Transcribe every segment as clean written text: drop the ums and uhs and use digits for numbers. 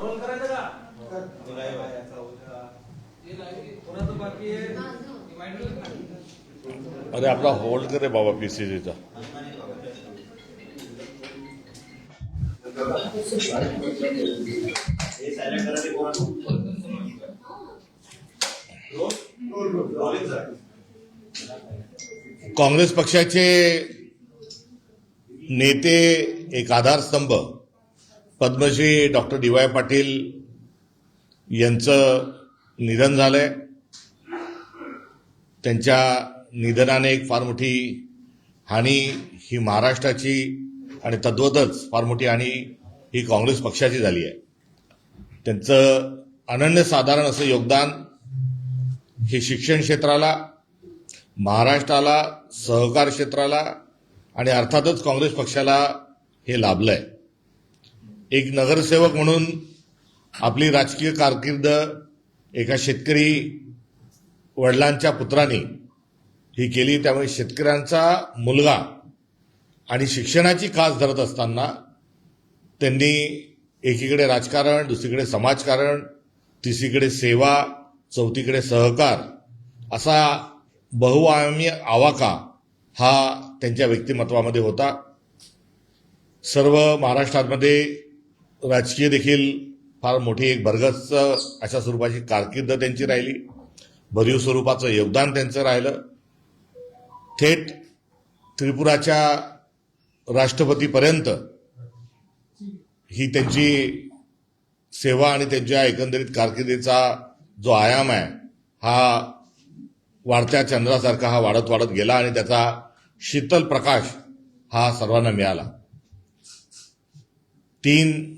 Role करायचं का? थोडं बाकी आहे. अरे आपला होल्ड करे बाबा पीसीसीचा. काँग्रेस पक्षाचे नेते, एक आधारस्तंभ पद्मश्री डॉक्टर डी.वाय. पाटील यांचं निधन झालंय. त्यांच्या निधनाने एक फार मोठी हानी ही महाराष्ट्राची आणि तद्वतच फार मोठी हानी ही काँग्रेस पक्षाची झाली आहे. त्यांचं अनन्यसाधारण असं योगदान हे शिक्षण क्षेत्राला, महाराष्ट्राला, सहकार क्षेत्राला आणि अर्थातच काँग्रेस पक्षाला हे लाभलंय. एक नगरसेवक म्हणून आपली राजकीय कारकीर्द एका शेतकरी वडिलांच्या पुत्रांनी ही केली. त्यामुळे शेतकऱ्यांचा मुलगा आणि शिक्षणाची कास धरत असताना त्यांनी एकीकडे राजकारण, दुसरीकडे समाजकारण, तिसरीकडे सेवा, चौथीकडे सहकार असा बहुआयामी आवाका हा त्यांच्या व्यक्तिमत्वामध्ये होता. सर्व महाराष्ट्रामध्ये राजकीय देखील फार मोठी एक भरगच्च अशा स्वरूपाची कारकीर्द त्यांची राहिली. भरीव स्वरूपाचं योगदान त्यांचं राहिलं. थेट त्रिपुराच्या राष्ट्रपतीपर्यंत ही त्यांची सेवा आणि त्यांच्या एकंदरीत कारकिर्दीचा जो आयाम आहे हा वाढत्या चंद्रासारखा हा वाढत वाढत गेला आणि त्याचा शीतल प्रकाश हा सर्वांना मिळाला. 3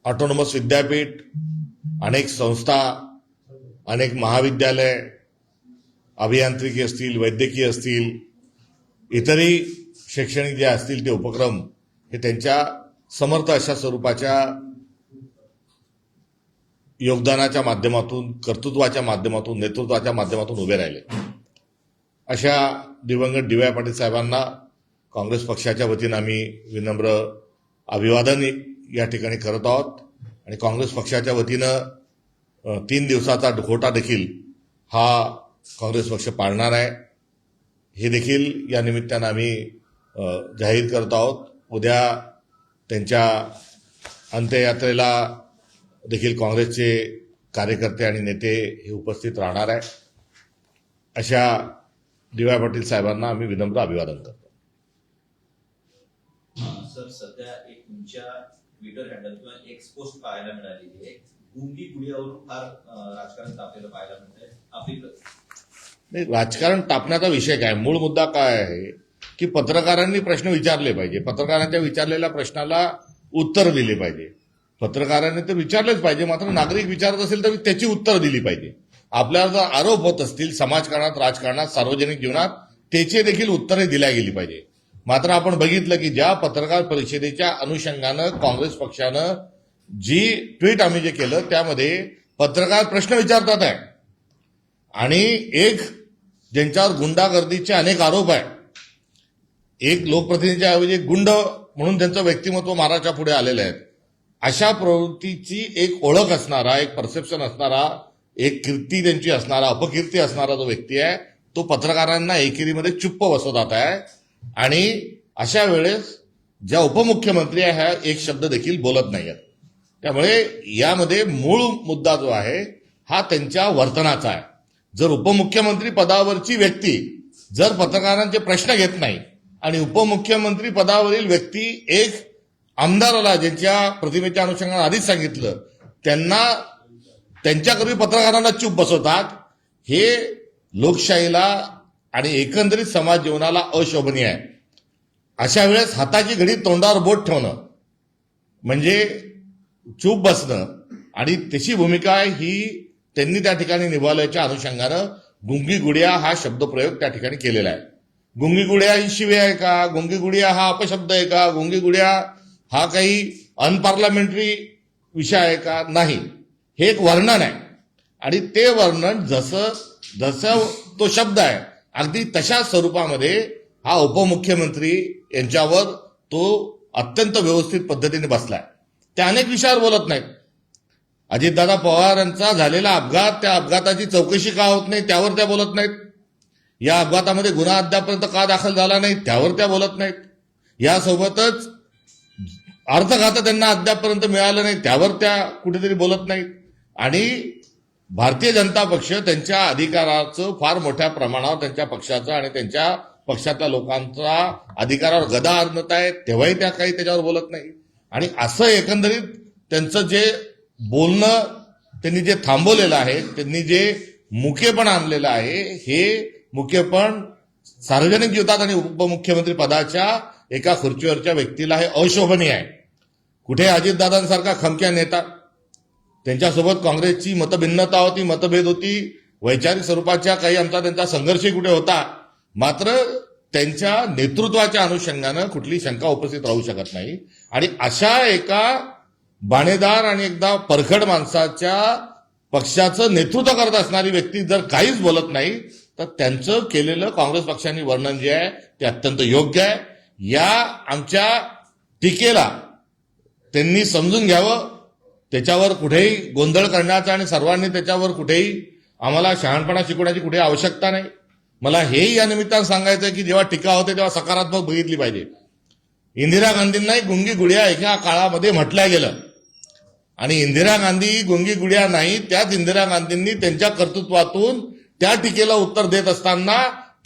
ऑटोनॉमस विद्यापीठ, अनेक संस्था, अनेक महाविद्यालय, अभियांत्रिकी असतील, वैद्यकीय असतील, इतरही शैक्षणिक जे असतील ते उपक्रम हे त्यांच्या समर्थ अशा स्वरूपाच्या योगदानाच्या माध्यमातून, कर्तृत्वाच्या माध्यमातून, नेतृत्वाच्या माध्यमातून उभे राहिले. अशा दिवंगत डी.वाय. पाटील साहेबांना काँग्रेस पक्षाच्या वतीनं आम्ही विनम्र अभिवादन या ठिकाणी करत आहोत. आणि काँग्रेस पक्षाच्या वतीनं 3 दिवसाचा दुखवटा देखील हा काँग्रेस पक्ष पाळणार आहे. हे देखील या निमित्तानं आम्ही जाहीर करत आहोत. उद्या त्यांच्या अंत्ययात्रेला देखील काँग्रेसचे कार्यकर्ते आणि नेते हे उपस्थित राहणार आहे. अशा डी.वाय. पाटील साहेबांना आम्ही विनम्र अभिवादन करतो. सर, सध्या एक तुमच्या ट्विटर हँडल किंवा एक्स पोस्ट पाहायला मिळालेली आहे. गुंगी गुडियावरून फार राजकारण तापलेलं पाहायला मिळतंय. आपली नाही, राजकारण तापण्याचा विषय काय, मूळ मुद्दा काय आहे की पत्रकारांनी प्रश्न विचारले पाहिजे. पत्रकारांच्या विचारलेल्या प्रश्नाला उत्तर दिले पाहिजे. पत्रकारांनी तर विचारलेच पाहिजे, मात्र नागरिक विचारत असेल तर त्याची उत्तर दिली पाहिजे. आपल्याला जर आरोप होत असतील समाजकारणात, राजकारणात, सार्वजनिक जीवनात, त्याची देखील उत्तरे दिल्या गेली पाहिजे. मात्र आपण बघितलं की ज्या पत्रकार परिषदेच्या अनुषंगानं काँग्रेस पक्षानं जी ट्विट आम्ही जे केलं त्यामध्ये पत्रकार प्रश्न विचारतात आहे आणि एक ज्यांच्यावर गुंडागर्दीचे अनेक आरोप आहे, एक लोकप्रतिनिधीच्या ऐवजी गुंड म्हणून त्यांचं व्यक्तिमत्व महाराष्ट्रा पुढे आलेलं आहे, अशा प्रवृत्तीची एक ओळख असणारा, एक परसेप्शन असणारा, एक कीर्ती त्यांची असणारा, अपकीर्ती असणारा जो व्यक्ती आहे तो पत्रकारांना एकेरीमध्ये चुप्प बसवत आहे. आणि अशा वेळेस ज्या उपमुख्यमंत्री आहे ह्या एक शब्द देखील बोलत नाहीत. त्यामुळे यामध्ये मूळ मुद्दा जो आहे हा त्यांच्या वर्तनाचा आहे. जर उपमुख्यमंत्री पदावरची व्यक्ती जर पत्रकारांचे प्रश्न घेत नाही आणि उपमुख्यमंत्री पदावरील व्यक्ती एक आमदाराला ज्यांच्या प्रतिमेच्या अनुषंगाने आधीच सांगितलं त्यांना त्यांच्याकरवी पत्रकारांना चूप बसवतात, हे लोकशाहीला आणि एकंदरीत समाज जीवनाला अशोभनीय आहे. अशा वेळेस हाताची घडी तोंडावर बोट ठेवणं म्हणजे चूप बसणं आणि त्याची भूमिका ही त्यांनी त्या ठिकाणी निभावल्याच्या अनुषंगानं गुंगी गुडिया हा शब्दप्रयोग त्या ठिकाणी केलेला आहे. गुंगी गुडिया ही शिवी आहे का? गुंगी गुडिया हा अपशब्द आहे का? गुंगी गुडिया हा काही अनपार्लमेंटरी विषय आहे का? नाही, हे एक वर्णन आहे आणि ते वर्णन जसं तो शब्द आहे अगदी तशा स्वरूपामध्ये हा उपमुख्यमंत्री यांच्यावर तो अत्यंत व्यवस्थित पद्धतीने बसलाय. ते अनेक विषयावर बोलत नाहीत. अजितदादा पवार यांचा झालेला अपघात, त्या अपघाताची चौकशी का होत नाही त्यावर त्या बोलत नाहीत. या अपघातामध्ये गुन्हा अद्यापर्यंत का दाखल झाला नाही त्यावर त्या बोलत नाहीत. यासोबतच अर्थखातं त्यांना अद्यापर्यंत मिळालं नाही त्यावर त्या कुठेतरी बोलत नाहीत. आणि भारतीय जनता पक्ष त्यांच्या अधिकाराचं फार मोठ्या प्रमाणावर त्यांच्या पक्षाचं आणि त्यांच्या पक्षातल्या लोकांचा अधिकारावर गदा आणत आहे, तेव्हाही त्या काही त्याच्यावर बोलत नाही. आणि असं एकंदरीत त्यांचं जे बोलणं त्यांनी जे थांबवलेलं आहे, त्यांनी जे मुकेपण आणलेलं आहे, हे मुकेपण सार्वजनिक जीवनात आणि उपमुख्यमंत्री पदाच्या एका खुर्चीवरच्या व्यक्तीला हे अशोभनीय आहे. कुठे अजितदादांसारखा खमक्या नेता, त्यांच्यासोबत काँग्रेसची मतभिन्नता होती, मतभेद होती, वैचारिक स्वरूपाच्या काही आमचा त्यांचा संघर्षही कुठे होता, मात्र त्यांच्या नेतृत्वाच्या अनुषंगानं कुठली शंका उपस्थित राहू शकत नाही. आणि अशा एका बाणेदार आणि एकदा परखड माणसाच्या पक्षाचं नेतृत्व करत असणारी व्यक्ती जर काहीच बोलत नाही तर त्यांचं केलेलं काँग्रेस पक्षाने वर्णन जे आहे ते अत्यंत योग्य आहे. या आमच्या टीकेला त्यांनी समजून घ्यावं, त्याच्यावर कुठेही गोंधळ करण्याचा आणि सर्वांनी त्याच्यावर कुठेही आम्हाला शहाणपणा शिकवण्याची कुठे आवश्यकता नाही. मला हेही या निमित्तानं सांगायचं आहे की जेव्हा टीका होते तेव्हा सकारात्मक बघितली पाहिजे. इंदिरा गांधींनाही गुंगी गुडिया एका काळामध्ये म्हटलं गेलं आणि इंदिरा गांधी गुंगी गुडिया नाही, त्याच इंदिरा गांधींनी त्यांच्या कर्तृत्वातून त्या टीकेला उत्तर देत असताना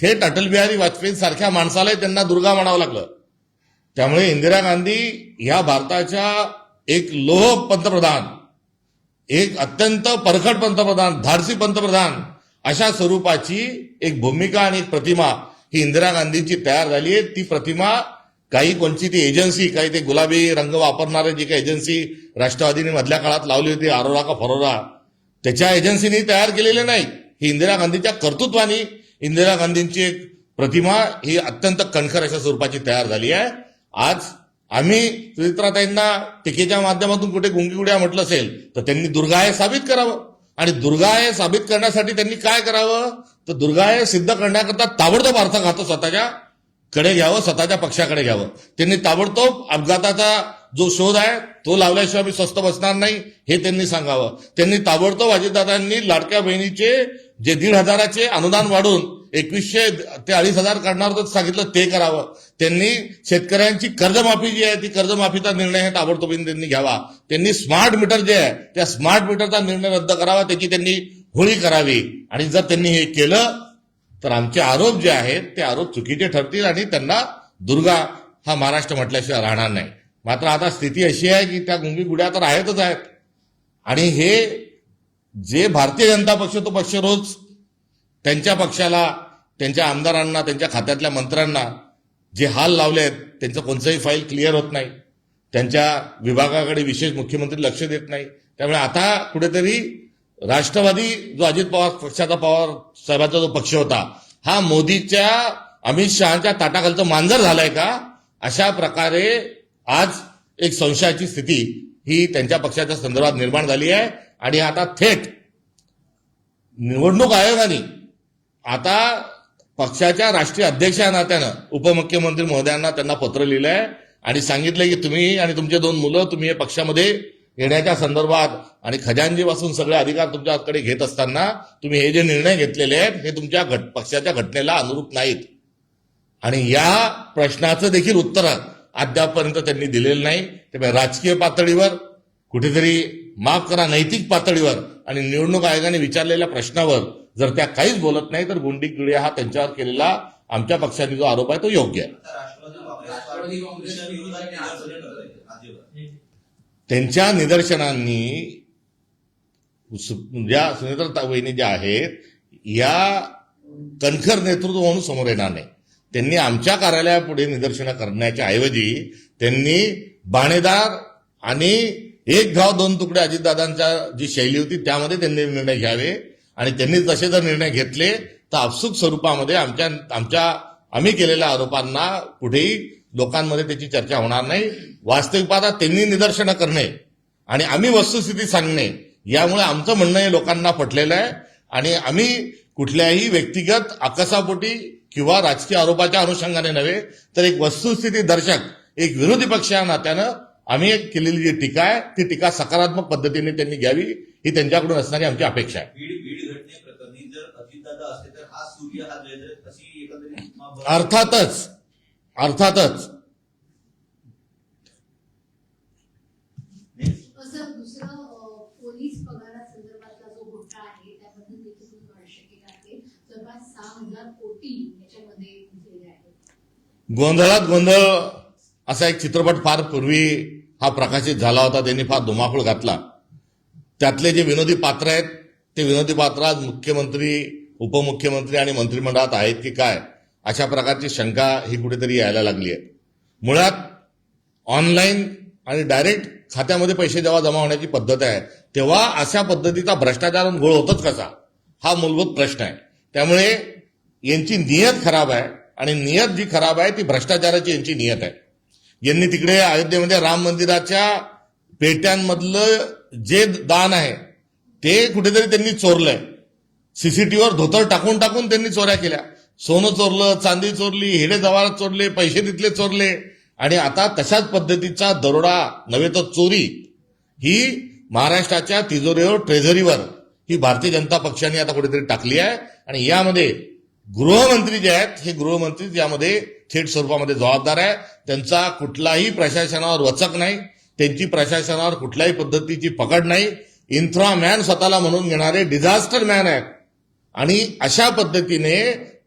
थेट अटल बिहारी वाजपेयी सारख्या माणसालाही त्यांना दुर्गा म्हणावं लागलं. त्यामुळे इंदिरा गांधी ह्या भारताच्या एक लोह पंतप्रधान, एक अत्यंत परखड पंतप्रधान, धाडसी पंतप्रधान अशा स्वरूपाची एक भूमिका आणि एक प्रतिमा ही इंदिरा गांधींची तयार झाली आहे. ती प्रतिमा काही कोणची ती एजन्सी, काही ते गुलाबी रंग वापरणारे जी काही एजन्सी राष्ट्रवादीने मधल्या काळात लावली होती, आरोरा का फरोरा, त्याच्या एजन्सीने तयार केलेले नाही. ही इंदिरा गांधीच्या कर्तृत्वाने इंदिरा गांधींची एक प्रतिमा ही अत्यंत कणखर अशा स्वरूपाची तयार झाली आहे. आज आम्ही सुचित्राताईंना टीकेच्या माध्यमातून कुठे गुंगीगुड्या म्हटलं असेल तर त्यांनी दुर्गाय साबित करावं. आणि दुर्गाय साबित करण्यासाठी त्यांनी काय करावं तर दुर्गाय सिद्ध करण्याकरता ताबडतोब अर्थघातं स्वतःच्या कडे घ्यावं, स्वतःच्या पक्षाकडे घ्यावं. त्यांनी ताबडतोब अपघाताचा जो शोध आहे तो लावल्याशिवाय मी स्वस्थ बसणार नाही हे त्यांनी सांगावं. त्यांनी ताबडतोब अजितदादांनी लाडक्या बहिणीचे जे 1,500चे अनुदान वाढून 2,100 ते 2,500 करणार होतं सांगितलं ते करावं. त्यांनी शेतकऱ्यांची कर्जमाफी जी आहे ती कर्जमाफीचा निर्णय हे ताबडतोबीने त्यांनी घ्यावा. त्यांनी स्मार्ट मीटर जे आहे त्या स्मार्ट मीटरचा निर्णय रद्द करावा, त्याची त्यांनी होळी करावी. आणि जर त्यांनी हे केलं तर आमचे आरोप जे आहेत ते आरोप चुकीचे ठरतील आणि त्यांना दुर्गा हा महाराष्ट्र म्हटल्याशिवाय राहणार नाही. मात्र आता स्थिती अशी आहे की त्या गुंगी गुड्या तर आहेतच आहेत. आणि हे जे भारतीय जनता पक्ष तो पक्ष रोज त्यांच्या पक्षाला, त्यांच्या आमदारांना, त्यांच्या खात्यातल्या मंत्र्यांना जे हाल लावले आहेत त्यांचं कोणतंही फाईल क्लिअर होत नाही. त्यांच्या विभागाकडे विशेष मुख्यमंत्री लक्ष देत नाही. त्यामुळे आता कुठेतरी राष्ट्रवादी जो अजित पवार पक्षाचा, पवार साहेबांचा जो पक्ष होता, हा मोदीच्या, अमित शहाच्या ताटाखालचं मांजर झालंय का, अशा प्रकारे आज एक संशयाची स्थिती ही त्यांच्या पक्षाच्या संदर्भात निर्माण झाली आहे. आणि आता थेट निवडणूक आयोगाने आता पक्षाच्या राष्ट्रीय अध्यक्ष या नात्यानं उपमुख्यमंत्री महोदयांना त्यांना पत्र लिहिलं आहे आणि सांगितलंय की तुम्ही आणि तुमचे 2 मुलं तुम्ही हे पक्षामध्ये येण्याच्या संदर्भात आणि खजांजीपासून सगळे अधिकार तुमच्याकडे घेत असताना तुम्ही हे जे निर्णय घेतलेले आहेत हे तुमच्या पक्षाच्या घटनेला अनुरूप नाहीत. आणि या प्रश्नाचं देखील उत्तर अद्यापर्यंत त्यांनी दिलेलं नाही. त्यामुळे राजकीय पातळीवर कुठेतरी, माफ करा, नैतिक पातळीवर आणि निवडणूक आयोगाने विचारलेल्या प्रश्नावर जर त्या काहीच बोलत नाही तर गुंडी गुडिया हा त्यांच्यावर केलेला आमच्या पक्षाने जो आरोप आहे तो योग्य आहे. त्यांच्या निदर्शनांनी ज्या सुनेत्रा वहिनी ज्या आहेत या कणखर नेतृत्व म्हणून समोर येणार नाही. त्यांनी आमच्या कार्यालयापुढे निदर्शनं करण्याच्या ऐवजी त्यांनी बाणेदार आणि एक गाव 2 तुकडे अजितदादांच्या जी शैली होती त्यामध्ये त्यांनी निर्णय घ्यावे. आणि त्यांनी तसे जर निर्णय घेतले तर आपसूक स्वरूपामध्ये आम्ही केलेल्या आरोपांना कुठेही लोकांमध्ये त्याची चर्चा होणार नाही. वास्तविक पाहता त्यांनी निदर्शनं करणे आणि आम्ही वस्तुस्थिती सांगणे यामुळे आमचं म्हणणं हे लोकांना पटलेलं आहे. आणि आम्ही कुठल्याही व्यक्तिगत आकसापोटी किंवा राजकीय आरोपाच्या अनुषंगाने नव्हे तर एक वस्तुस्थिती दर्शक, एक विरोधी पक्ष या नात्यानं आम्ही एक केलेली जी टीका आहे ती टीका सकारात्मक पद्धतीने त्यांनी घ्यावी ही त्यांच्याकडून असणारी आमची अपेक्षा आहे. बीड घटनेप्रकरणी जर अजितदादा असते तर हा सूर्य हा जयद्रथ अशी एकंदरीत अर्थातच असं दुसरं पोलीस पगारासंदर्भातला जो घोटाळा आहे त्याबद्दल देखील तुम्ही भाष्य आहे जवळपास 6,000 कोटी याच्यामध्ये गुंतलेले आहेत. गोंधळात गोंधळ असा एक चित्रपट फार पूर्वी हा प्रकाशित झाला होता. त्यांनी फार धुमाकूळ घातला. त्यातले जे विनोदी पात्र आहेत ते विनोदी पात्र आज मुख्यमंत्री, उपमुख्यमंत्री आणि मंत्रिमंडळात आहेत की काय अशा प्रकारची शंका ही कुठेतरी यायला लागली आहे. मुळात ऑनलाईन आणि डायरेक्ट खात्यामध्ये पैसे जेव्हा जमा होण्याची पद्धत आहे तेव्हा अशा पद्धतीचा भ्रष्टाचार घोळ होतच कसा हा मूलभूत प्रश्न आहे. त्यामुळे यांची नियत खराब आहे आणि नियत जी खराब आहे ती भ्रष्टाचाराची यांची नियत आहे. यांनी तिकडे अयोध्येमध्ये राम मंदिराच्या पेट्यांमधलं जे दान आहे ते कुठेतरी त्यांनी चोरलंय. सीसीटीव्हीवर धोतर टाकून टाकून त्यांनी चोऱ्या केल्या. सोनं चोरलं, चांदी चोरली, हिरे जवाहरात चोरले, पैसे तिथले चोरले आणि आता तशाच पद्धतीचा दरोडा नव्हे तर चोरी ही महाराष्ट्राच्या तिजोरीवर, ट्रेझरीवर ही भारतीय जनता पक्षाने आता कुठेतरी टाकली आहे. आणि यामध्ये गृहमंत्री जे आहेत हे गृहमंत्री यामध्ये थेट स्वरूपामध्ये जबाबदार आहे. त्यांचा कुठलाही प्रशासनावर वचक नाही, त्यांची प्रशासनावर कुठल्याही पद्धतीची पकड नाही. इन्फ्रामॅन स्वतःला म्हणून घेणारे डिझास्टर मॅन आहेत आणि अशा पद्धतीने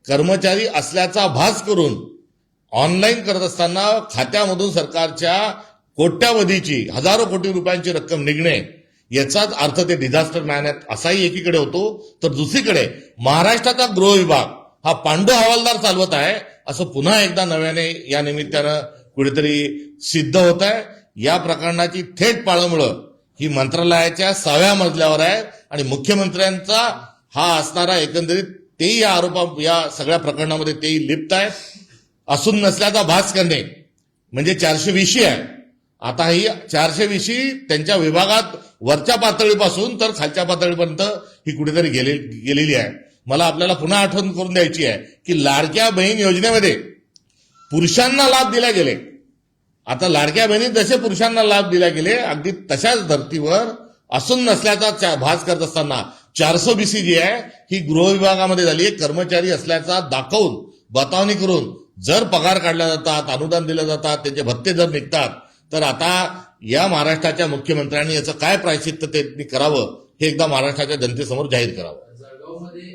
कर्मचारी असल्याचा भास करून ऑनलाईन करत असताना खात्यामधून सरकारच्या कोट्यावधीची, हजारो कोटी रुपयांची रक्कम निघणे याचाच अर्थ ते डिझास्टर मॅन आहेत असाही एकीकडे होतो. तर दुसरीकडे महाराष्ट्राचा गृह विभाग हा पांडू हवालदार चालवत आहे असं पुन्हा एकदा नव्याने या निमित्तानं कुठेतरी सिद्ध होत आहे. या प्रकरणाची थेट पाळंमुळं ही मंत्रालयाच्या 6व्या मजल्यावर आहे आणि मुख्यमंत्र्यांचा हा असणारा एकंदरीत तेही या सगळ्या प्रकरणामध्ये तेही लिप्त आहे. असून नसल्याचा भास करणे म्हणजे 420 आहे. आता ही 420 त्यांच्या विभागात वरच्या पातळीपासून तर खालच्या पातळीपर्यंत ही कुठेतरी गेलेली आहे. मला आपल्याला पुन्हा आठवण करून द्यायची आहे की लाडक्या बहीण योजनेमध्ये पुरुषांना लाभ दिले गेले. आता लाडक्या बहिणी जसे पुरुषांना लाभ दिले गेले अगदी तशाच धर्तीवर असून नसल्याचा भास करत असताना 420 जी आहे ही गृह विभागामध्ये झाली आहे. कर्मचारी असल्याचा दाखवून बतावणी करून जर पगार काढल्या जातात, अनुदान दिलं जातात, त्यांचे भत्ते जर निघतात तर आता या महाराष्ट्राच्या मुख्यमंत्र्यांनी याचं काय प्रायश्चित्त त्यांनी करावं हे एकदा महाराष्ट्राच्या जनतेसमोर जाहीर करावं. जळगावमध्ये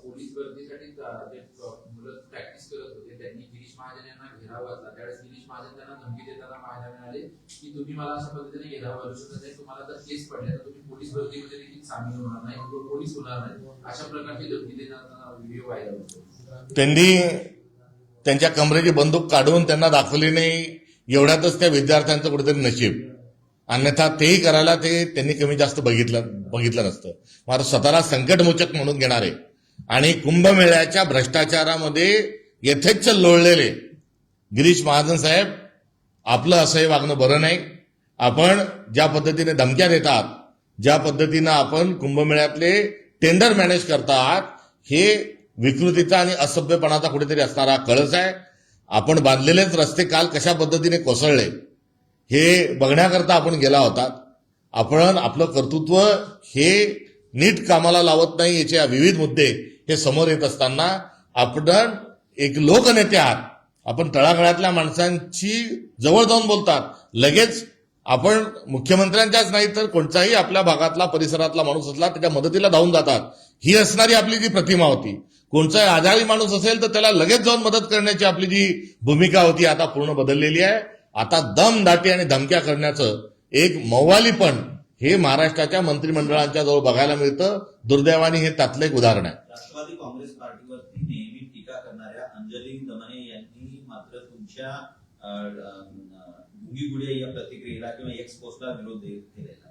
पोलीस भरतीसाठी मुलं प्रॅक्टिस करत होते. त्यांनी गिरीश महाजन यांना घेराव घातला. त्यावेळेस गिरीश महाजन त्यांना धमकी देताना पाहायला मिळाले की तुम्ही मला अशा पद्धतीने घेराव घालू शकत नाही, तुम्हाला जर केस पडले तर तुम्ही पोलीस भरतीमध्ये देखील सामील होणार नाही, पोलीस होणार नाही, अशा प्रकारची धमकी देताना व्हिडिओ व्हायरल होतो. त्यांनी त्यांच्या कमरेची बंदूक काढून त्यांना दाखवली नाही एवढ्यातच त्या विद्यार्थ्यांचं कुठेतरी नशीब. अन्यथा तेही करायला त्यांनी कमी जास्त बघितलं नसतं. मात्र स्वतःला संकटमोचक म्हणून घेणारे आणि कुंभमेळ्याच्या भ्रष्टाचारामध्ये यथेच्छ लोळलेले गिरीश महाजन साहेब, आपलं असंही वागणं बरं नाही. आपण ज्या पद्धतीने धमक्या देतात, ज्या पद्धतीनं आपण कुंभमेळ्यातले टेंडर मॅनेज करतात हे विकृतीचा आणि असभ्यपणाचा कुठेतरी असणारा कळस आहे. आपण बांधलेलेच रस्ते काल कशा पद्धतीने कोसळले हे बघण्याकरता आपण गेला होता. आपण आपलं कर्तृत्व हे नीट कामाला लावत नाही याचे विविध मुद्दे हे समोर येत असताना आपण एक लोकनेते आहात. आपण तळागाळातल्या माणसांची जवळ जाऊन बोलतात. लगेच आपण मुख्यमंत्र्यांच्याच नाही तर कोणताही आपल्या भागातला परिसरातला माणूस असला त्याच्या मदतीला धावून जातात. ही असणारी आपली जी प्रतिमा होती. कोणताही आजारी माणूस असेल तर त्याला लगेच जाऊन मदत करण्याची आपली जी भूमिका होती आता पूर्ण बदललेली आहे. आता दमदाटी आणि धमक्या करण्याचं एक मौवालीपण हे महाराष्ट्राच्या मंत्रिमंडळांच्या जवळ बघायला मिळतं. दुर्दैवाने हे त्यातलं एक उदाहरण आहे. राष्ट्रवादी काँग्रेस पार्टीवरती नेहमी टीका करणाऱ्या अंजली दमने यांनी मात्र तुमच्या गुंगी गुडिया या प्रतिक्रियेला किंवा एक्स पोस्टला विरोध केलेला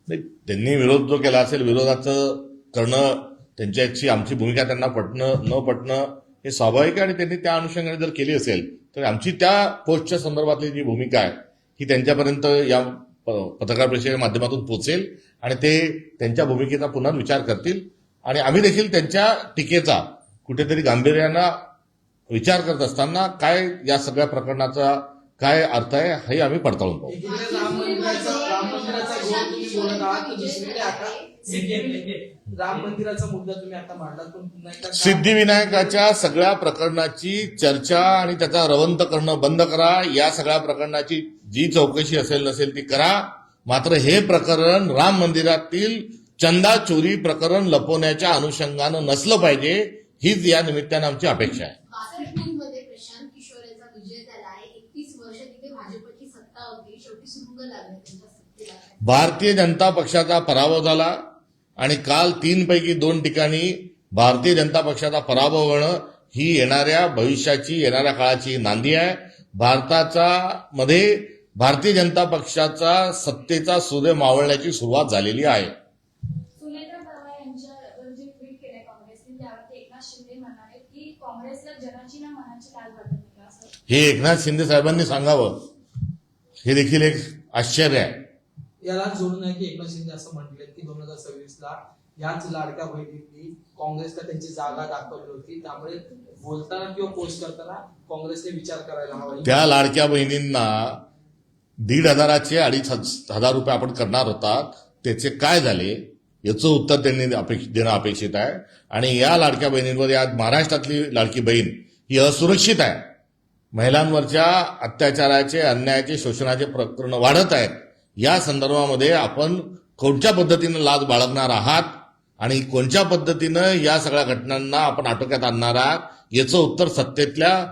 आहे. त्यांनी विरोध जो केला असेल, विरोधाचं करणं त्यांच्याची आमची भूमिका त्यांना पटणं न पटणं हे स्वाभाविक आहे आणि त्यांनी त्या अनुषंगाने जर केली असेल तर आमची त्या पोस्टच्या संदर्भातली जी भूमिका आहे ही त्यांच्यापर्यंत या पत्रकार परिषदेच्या माध्यमातून पोहोचेल आणि ते त्यांच्या भूमिकेचा पुन्हा विचार करतील आणि आम्ही देखील त्यांच्या टीकेचा कुठेतरी गांभीर्यानं विचार करत असताना काय या सगळ्या प्रकरणाचा काय अर्थ आहे हे आम्ही पडताळून पाहू. एकीकडे राम मंदिराचा घोळ तुम्ही बोलत आहात, तर दुसरीकडे आता राम मंदिराचा मुद्दा तुम्ही आता मांडला, पण पुन्हा एकदा सिद्धिविनायकाच्या सगळ्या प्रकरणाची चर्चा आणि त्याचा रवंत करणं बंद करा. या सगळ्या प्रकरणाची जी चौकशी असेल नसेल ती करा. मात्र हे प्रकरण राम मंदिरातील चंदा चोरी प्रकरण लपवण्याच्या अनुषंगानं नसलं पाहिजे, हीच या निमित्तानं आमची अपेक्षा आहे. 62 मध्ये प्रशांत किशोर यांचा विजय झाला आहे. 31 वर्ष तिथे भाजपची सत्ता होती, शेवटी सुरुंग लागले त्यांच्या सत्तेला. भारतीय जनता पक्षाचा पराभव झाला आणि काल 3 पैकी 2 ठिकाणी भारतीय जनता पक्षाचा पराभव होणं ही येणाऱ्या भविष्याची, येणाऱ्या काळाची नांदी आहे. मध्ये भारतीय जनता पक्षाचा सत्तेचा सूर्य मावळण्याची सुरुवात झालेली आहे. सुनेत्रा परवा यांच्यावर जे ट्विट केलंय काँग्रेसने, त्यावरती एकनाथ शिंदे म्हणाले की काँग्रेसला जनाची ना मनाची लाज वाटत नाही असं. हे एकनाथ शिंदे साहेबांनी सांगावं, हे देखील एक आश्चर्य आहे. याला जोडून आहे की एकनाथ शिंदे असं म्हटले की 2026ला याच लाडक्या बहिणींनी काँग्रेसला त्यांची जागा दाखवली होती, त्यामुळे बोलताना किंवा पोस्ट करताना काँग्रेसने विचार करायला हवा. त्या लाडक्या बहिणींना 1,500चे 2,500 रुपये आपण करणार होतात, त्याचे काय झाले याचं उत्तर त्यांनी देणं अपेक्षित आहे. आणि या लाडक्या बहिणींवर, या महाराष्ट्रातली लाडकी बहीण ही असुरक्षित आहे. महिलांवरच्या अत्याचाराचे, अन्यायाचे, शोषणाचे प्रकरण वाढत आहेत. या संदर्भामध्ये आपण कोणत्या पद्धतीनं लाज बाळगणार आहात आणि कोणत्या पद्धतीनं या सगळ्या घटनांना आपण आटोक्यात आणणार आहात याचं उत्तर सत्तेतल्या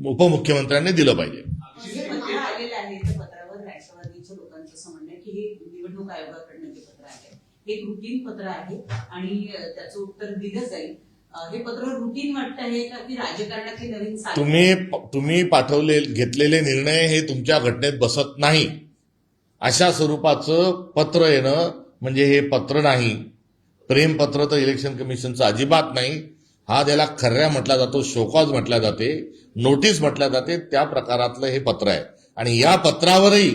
उपमुख्यमंत्र्यांनी दिलं पाहिजे. जे पत्र आलेलं आहे त्या पत्रावर राष्ट्रवादीच्या लोकांचं असं म्हणणं आहे की हे निवडणूक आयोगाकडनं जे पत्र आहे हे एक रुटीन पत्र आहे आणि त्याचं उत्तर दिलं जाईल. हे पत्र रुटीन वाटत आहे का की राजकारणाची नवीन तुम्ही घेतलेले निर्णय हे तुमच्या घटनेत बसत नाही. अशा स्वरूपाचं पत्र येणं म्हणजे हे पत्र नाही. प्रेमपत्र तर इलेक्शन कमिशनचं अजिबात नाही. हा त्याला खर्या म्हटला जातो, शोकॉज म्हटल्या जाते, नोटीस म्हटल्या जाते, त्या प्रकारातलं हे पत्र आहे. आणि या पत्रावरही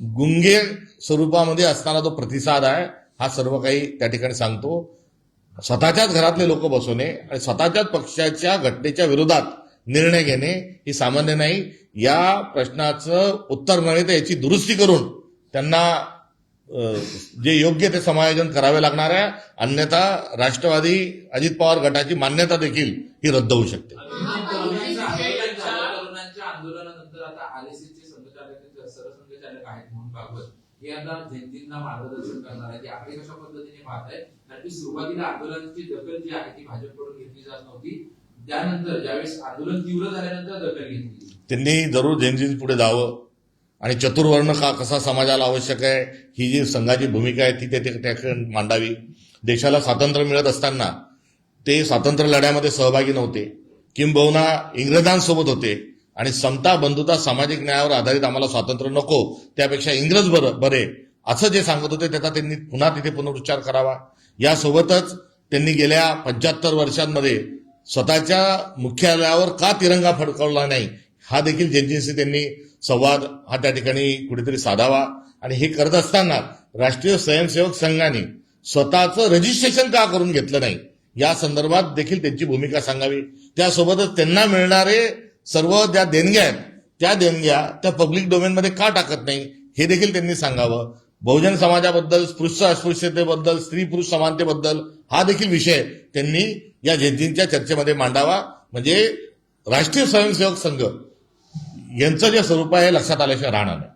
गुंगे स्वरूपामध्ये असणारा जो प्रतिसाद आहे हा सर्व काही त्या ठिकाणी सांगतो. स्वतःच्याच घरातले लोक बसवणे आणि स्वतःच्याच पक्षाच्या घटनेच्या विरोधात निर्णय घेणे ही सामान्य नाही. या प्रश्नाचं उत्तर नव्हे तर याची दुरुस्ती करून त्यांना जे योग्य ते समायोजन करावे लागणार आहे. अन्यथा राष्ट्रवादी अजित पवार गटाची मान्यता देखील ही रद्द होऊ शकते. तरुणांच्या आंदोलनानंतर आता आरएसएसचे संघचालक, सरसंघचालक आहेत मोहन भागवत, हे आता जयंतींना मार्गदर्शन करणार आहे. ते आपले कशा पद्धतीने पाहत आहेत, कारण की सुरुवातीला आंदोलनाची दखल जी आहे ती भाजपकडून घेतली जात नव्हती. त्यानंतर ज्यावेळेस आंदोलन तीव्र झाल्यानंतर दखल घेतली. त्यांनी जरूर जयंती पुढे जावं आणि चतुर्वर्ण कसा समाजाला आवश्यक आहे ही जी संघाची भूमिका आहे ती त्या मांडावी. देशाला स्वातंत्र्य मिळत असताना ते स्वातंत्र्य लढ्यामध्ये सहभागी नव्हते, किंबहुना इंग्रजांसोबत होते आणि समता, बंधुता, सामाजिक न्यायावर आधारित आम्हाला स्वातंत्र्य नको, त्यापेक्षा इंग्रज बरे असं जे सांगत होते त्याचा त्यांनी पुन्हा तिथे पुनरुच्चार करावा. यासोबतच त्यांनी गेल्या 75 वर्षांमध्ये स्वतःच्या मुख्यालयावर का तिरंगा फडकवला नाही हा देखील जयंतींशी त्यांनी संवाद हा त्या ठिकाणी कुठेतरी साधावा. आणि हे करत असताना राष्ट्रीय स्वयंसेवक संघाने स्वतःचं रजिस्ट्रेशन का करून घेतलं नाही या संदर्भात देखील त्यांची भूमिका सांगावी. त्यासोबतच त्यांना मिळणारे सर्व ज्या देणग्या आहेत त्या देणग्या त्या पब्लिक डोमेनमध्ये का टाकत नाही हे देखील त्यांनी सांगावं. बहुजन समाजाबद्दल, स्पृश्य अस्पृश्यतेबद्दल, स्त्री पुरुष समानतेबद्दल हा देखील विषय त्यांनी या जयंतींच्या चर्चेमध्ये मांडावा. म्हणजे राष्ट्रीय स्वयंसेवक संघ यांचं जे स्वरूप आहे हे लक्षात आल्याशिवाय राहणार नाही.